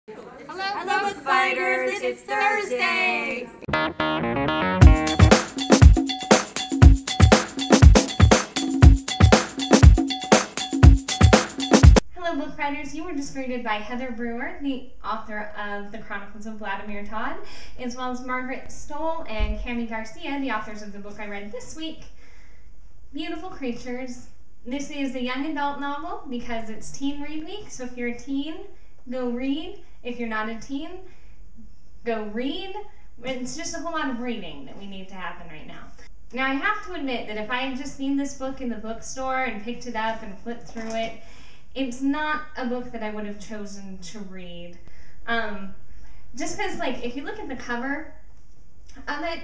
Hello, book fighters! It's Thursday! Hello, book fighters! You were just greeted by Heather Brewer, the author of The Chronicles of Vladimir Todd, as well as Margaret Stoll and Cami Garcia, the authors of the book I read this week, Beautiful Creatures. This is a young adult novel because it's Teen Read Week, so if you're a teen, go read. If you're not a teen, go read. It's just a whole lot of reading that we need to happen right now. Now, I have to admit that if I had just seen this book in the bookstore and picked it up and flipped through it, it's not a book that I would have chosen to read. Just because, like, if you look at the cover of it,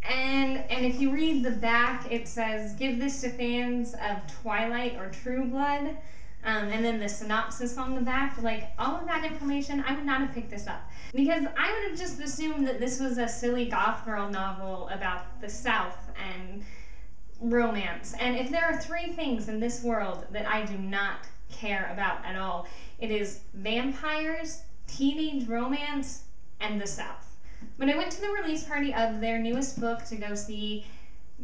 and if you read the back, it says, "Give this to fans of Twilight or True Blood," and then the synopsis on the back, like, all of that information, I would not have picked this up. Because I would have just assumed that this was a silly goth girl novel about the South and romance. And if there are three things in this world that I do not care about at all, it is vampires, teenage romance, and the South. But I went to the release party of their newest book to go see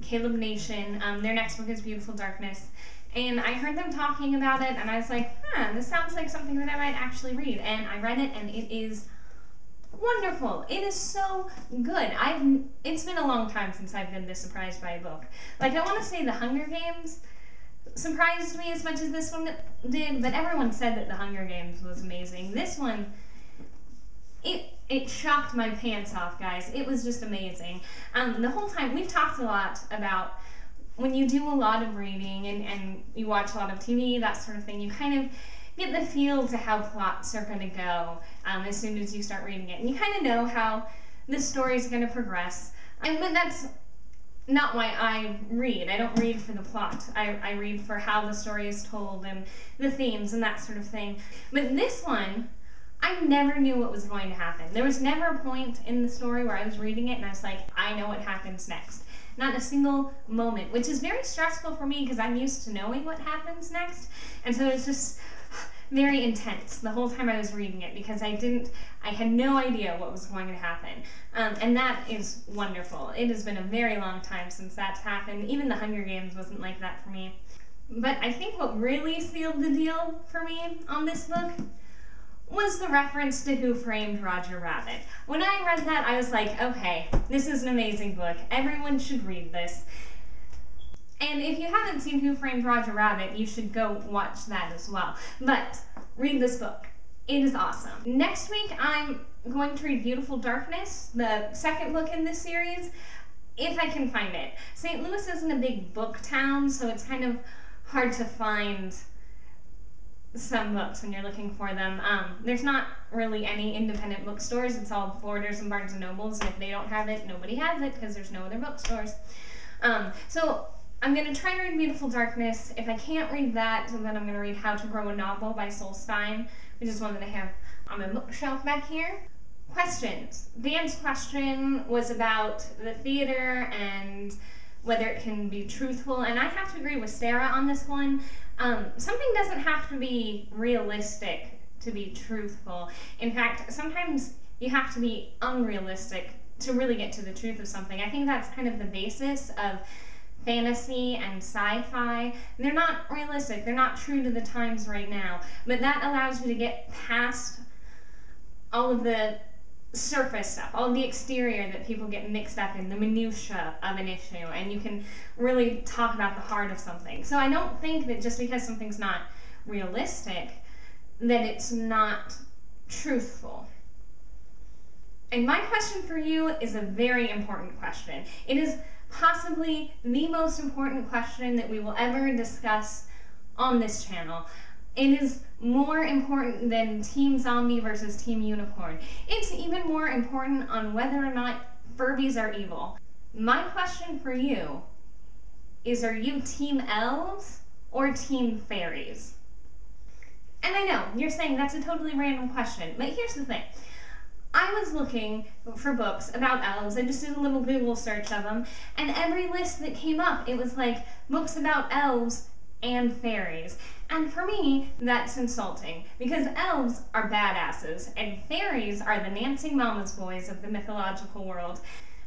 Caleb Nation. Their next book is Beautiful Darkness. And I heard them talking about it, and I was like, this sounds like something that I might actually read. And I read it, and it is wonderful. It is so good. It's been a long time since I've been this surprised by a book. Like, I want to say The Hunger Games surprised me as much as this one did, but everyone said that The Hunger Games was amazing. This one, it shocked my pants off, guys. It was just amazing. The whole time, we've talked a lot about when you do a lot of reading and you watch a lot of TV, that sort of thing, you kind of get the feel to how plots are going to go as soon as you start reading it. And you kind of know how the story is going to progress. But that's not why I read. I don't read for the plot. I read for how the story is told and the themes and that sort of thing. But this one, I never knew what was going to happen. There was never a point in the story where I was reading it and I was like, I know what happens next. Not a single moment, which is very stressful for me because I'm used to knowing what happens next. And so it's just very intense the whole time I was reading it because I had no idea what was going to happen. And that is wonderful. It has been a very long time since that's happened. Even The Hunger Games wasn't like that for me. But I think what really sealed the deal for me on this book was the reference to Who Framed Roger Rabbit. When I read that, I was like, okay, this is an amazing book. Everyone should read this. And if you haven't seen Who Framed Roger Rabbit, you should go watch that as well. But read this book. It is awesome. Next week, I'm going to read Beautiful Darkness, the second book in this series, if I can find it. St. Louis isn't a big book town, so it's kind of hard to find some books when you're looking for them. There's not really any independent bookstores. It's all Borders and Barnes & Nobles, and if they don't have it, nobody has it because there's no other bookstores. So I'm going to try to read Beautiful Darkness. If I can't read that, then I'm going to read How to Grow a Novel by Sol Stein, which is one that I have on my bookshelf back here. Questions. Dan's question was about the theater and whether it can be truthful, and I have to agree with Sarah on this one. Something doesn't have to be realistic to be truthful. In fact, sometimes you have to be unrealistic to really get to the truth of something. I think that's kind of the basis of fantasy and sci-fi. They're not realistic. They're not true to the times right now. But that allows you to get past all of the surface stuff, all the exterior that people get mixed up in, the minutia of an issue, and you can really talk about the heart of something. So I don't think that just because something's not realistic, that it's not truthful. And my question for you is a very important question. It is possibly the most important question that we will ever discuss on this channel. It is more important than Team Zombie versus Team Unicorn. It's even more important on whether or not Furbies are evil. My question for you is, are you Team Elves or Team Fairies? And I know, you're saying that's a totally random question, but here's the thing. I was looking for books about elves. I just did a little Google search of them, and every list that came up, it was like books about elves and fairies. And for me, that's insulting, because elves are badasses, and fairies are the Nancy Mama's boys of the mythological world.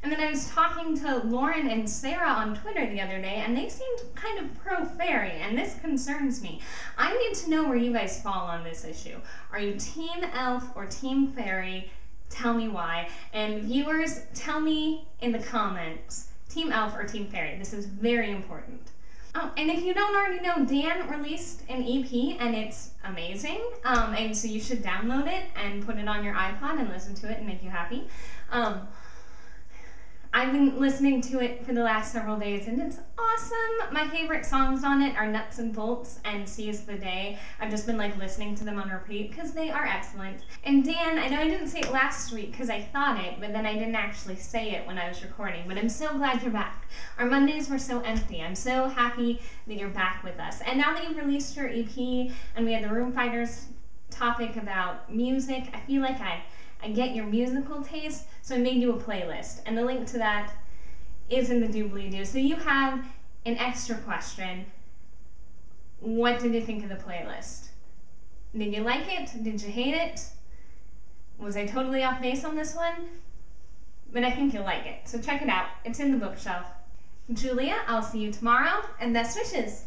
And then I was talking to Lauren and Sarah on Twitter the other day, and they seemed kind of pro-fairy, and this concerns me. I need to know where you guys fall on this issue. Are you team elf or team fairy? Tell me why. And viewers, tell me in the comments, team elf or team fairy. This is very important. Oh, and if you don't already know, Dan released an EP, and it's amazing. And so you should download it and put it on your iPod and listen to it and make you happy. I've been listening to it for the last several days, and it's awesome. My favorite songs on it are Nuts and Bolts and Seize the Day. I've just been listening to them on repeat because they are excellent. And Dan, I know I didn't say it last week because I thought it, but then I didn't actually say it when I was recording, but I'm so glad you're back. Our Mondays were so empty. I'm so happy that you're back with us. And now that you've released your EP and we had the Room Fighters topic about music, I feel like I get your musical taste, so I made you a playlist, and the link to that is in the doobly-doo. So you have an extra question. What did you think of the playlist? Did you like it? Did you hate it? Was I totally off base on this one? But I think you'll like it, so check it out. It's in the bookshelf. Julia, I'll see you tomorrow, and best wishes!